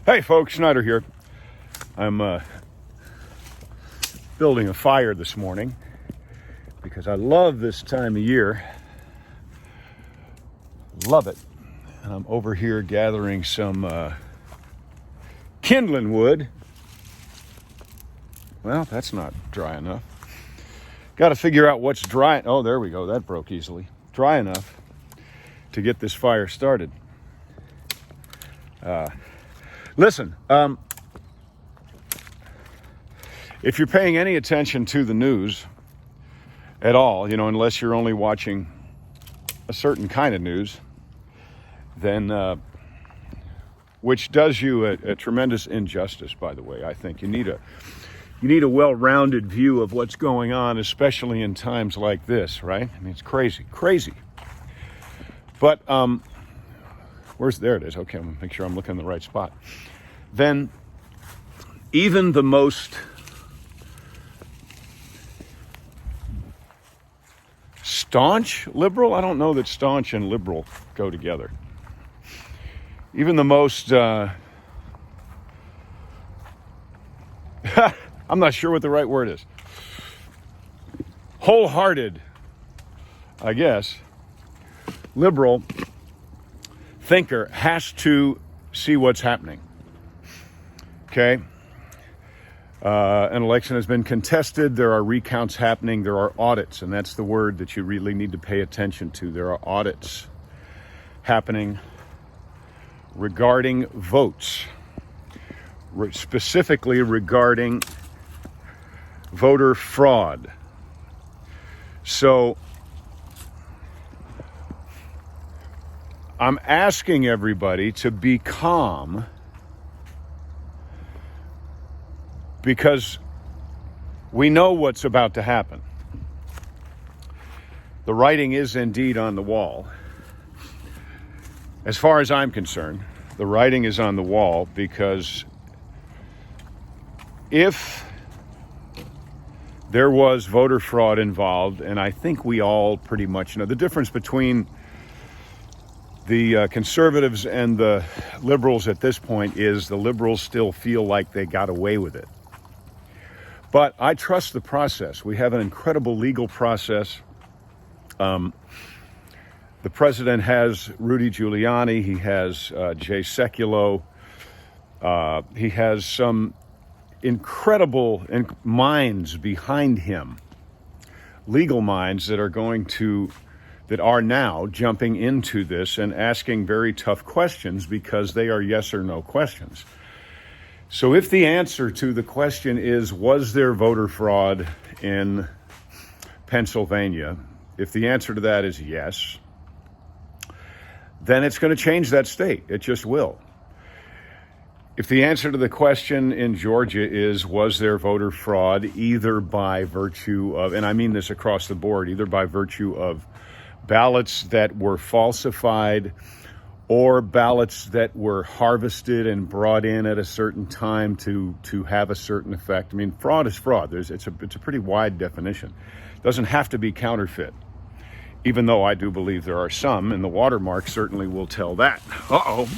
Hey folks, Schneider here. I'm building a fire this morning because I love this time of year. Love it. And I'm over here gathering some kindling wood. Well, that's not dry enough. Got to figure out what's dry. Oh, there we go. That broke easily. Dry enough to get this fire started. Listen, if you're paying any attention to the news at all, unless you're only watching a certain kind of news, then, which does you a tremendous injustice, by the way. I think you need a well-rounded view of what's going on, especially in times like this, right? I mean, it's crazy. But, there it is. Okay, I'm gonna make sure I'm looking in the right spot. Then even the most staunch liberal, I don't know that staunch and liberal go together. Even the most, I'm not sure what the right word is. Wholehearted, I guess, liberal thinker has to see what's happening. Okay? An election has been contested. There are recounts happening. There are audits, and that's the word that you really need to pay attention to. There are audits happening regarding votes, specifically regarding voter fraud. So I'm asking everybody to be calm because we know what's about to happen. The writing is indeed on the wall. As far as I'm concerned, the writing is on the wall because if there was voter fraud involved, and I think we all pretty much know the difference between the conservatives and the liberals at this point is the liberals still feel like they got away with it. But I trust the process. We have an incredible legal process. The president has Rudy Giuliani. He has Jay Sekulow. He has some incredible minds behind him, legal minds that are now jumping into this and asking very tough questions because they are yes or no questions. So if the answer to the question is, was there voter fraud in Pennsylvania? If the answer to that is yes, then it's going to change that state. It just will. If the answer to the question in Georgia is, was there voter fraud, either by virtue of, and I mean this across the board, either by virtue of ballots that were falsified or ballots that were harvested and brought in at a certain time to have a certain effect. I mean, fraud is fraud. It's a pretty wide definition. It doesn't have to be counterfeit, even though I do believe there are some, and the watermark certainly will tell that. Uh-oh.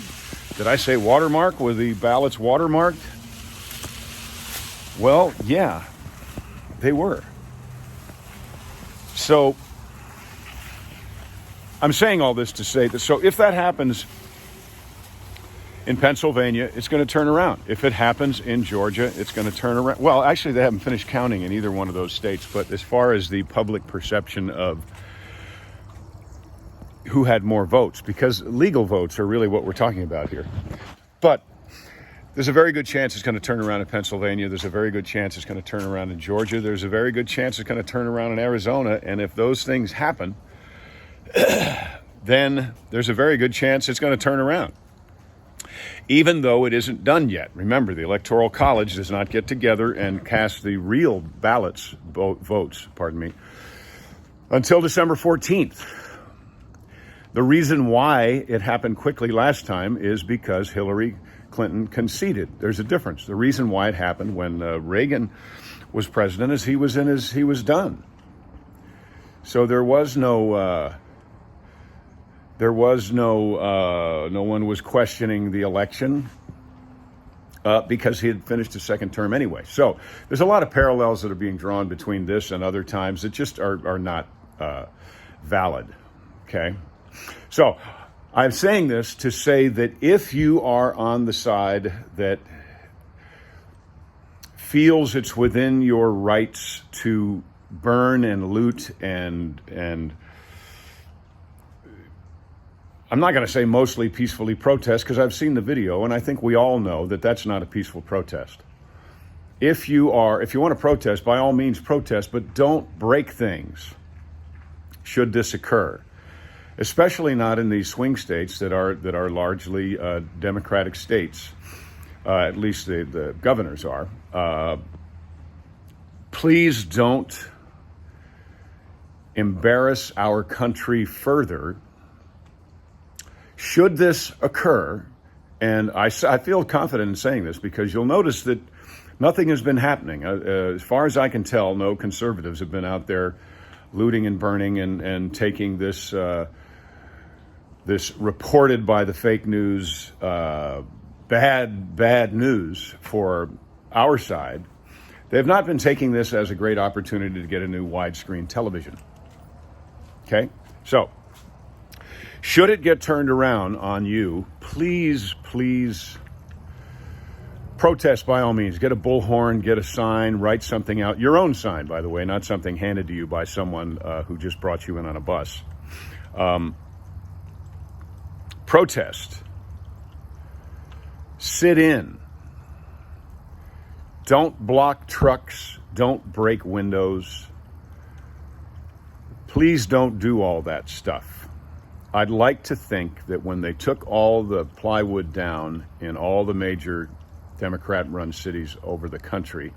Did I say watermark? Were the ballots watermarked? Well, yeah, they were. So I'm saying all this to say that, so if that happens in Pennsylvania, it's going to turn around. If it happens in Georgia, it's going to turn around. Well, actually, they haven't finished counting in either one of those states, but as far as the public perception of who had more votes, because legal votes are really what we're talking about here. But there's a very good chance it's going to turn around in Pennsylvania. There's a very good chance it's going to turn around in Georgia. There's a very good chance it's going to turn around in Arizona. And if those things happen, then there's a very good chance it's going to turn around, even though it isn't done yet. Remember, the Electoral College does not get together and cast the real votes, until December 14th. The reason why it happened quickly last time is because Hillary Clinton conceded. There's a difference. The reason why it happened when Reagan was president is he was done. So no one was questioning the election. because he had finished his second term anyway. So there's a lot of parallels that are being drawn between this and other times that just are not valid. Okay? So I'm saying this to say that if you are on the side that feels it's within your rights to burn and loot and I'm not going to say mostly peacefully protest because I've seen the video and I think we all know that that's not a peaceful protest. If you want to protest, by all means protest, but don't break things should this occur, especially not in these swing states that are largely Democratic states. At least the governors are. Please don't embarrass our country further. Should this occur, and I feel confident in saying this because you'll notice that nothing has been happening. As far as I can tell, no conservatives have been out there looting and burning and taking this reported by the fake news bad news for our side. They have not been taking this as a great opportunity to get a new widescreen television. Okay? So, should it get turned around on you, please protest by all means. Get a bullhorn, get a sign, write something out. Your own sign, by the way, not something handed to you by someone who just brought you in on a bus. Protest. Sit in. Don't block trucks. Don't break windows. Please don't do all that stuff. I'd like to think that when they took all the plywood down in all the major Democrat-run cities over the country,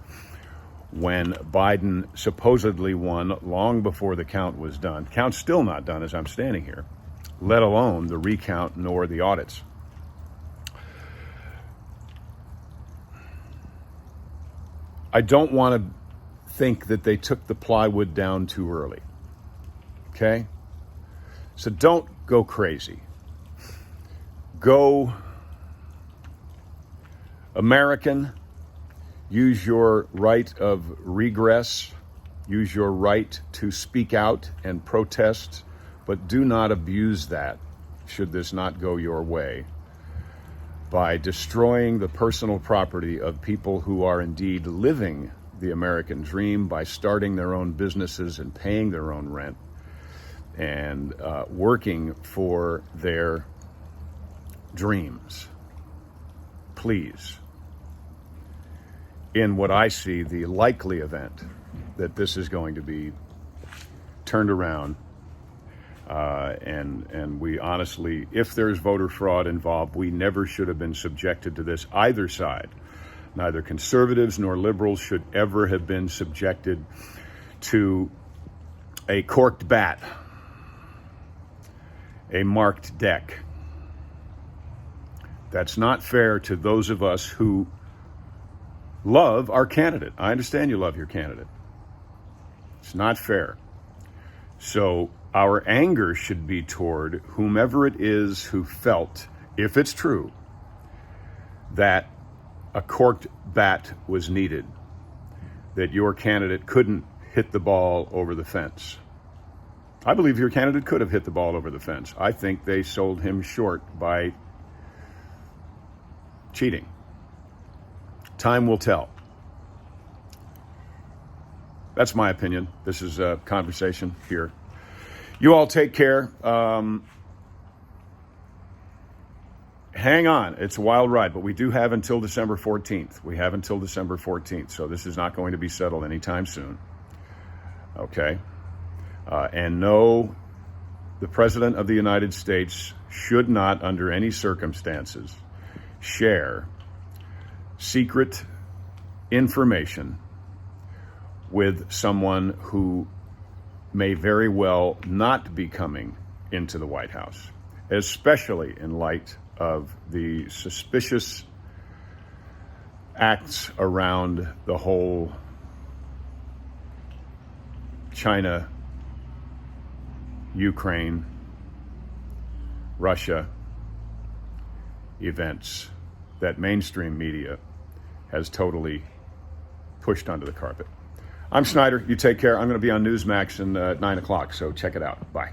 when Biden supposedly won long before the count was done, count's still not done as I'm standing here, let alone the recount nor the audits. I don't want to think that they took the plywood down too early. Okay? So don't go crazy. Go American. Use your right of regress. Use your right to speak out and protest, but do not abuse that should this not go your way by destroying the personal property of people who are indeed living the American dream by starting their own businesses and paying their own rent and working for their dreams. Please, in what I see the likely event that this is going to be turned around, and we honestly, if there's voter fraud involved, we never should have been subjected to this, either side. Neither conservatives nor liberals should ever have been subjected to a corked bat, a marked deck. That's not fair to those of us who love our candidate. I understand you love your candidate. It's not fair. So our anger should be toward whomever it is who felt, if it's true, that a corked bat was needed, that your candidate couldn't hit the ball over the fence. I believe your candidate could have hit the ball over the fence. I think they sold him short by cheating. Time will tell. That's my opinion. This is a conversation here. You all take care. Hang on. It's a wild ride, but we do have until December 14th. We have until December 14th, so this is not going to be settled anytime soon. Okay? And no, the President of the United States should not, under any circumstances, share secret information with someone who may very well not be coming into the White House, especially in light of the suspicious acts around the whole China, Ukraine, Russia events that mainstream media has totally pushed under the carpet. I'm Snyder. You take care. I'm going to be on Newsmax at 9 o'clock, so check it out. Bye.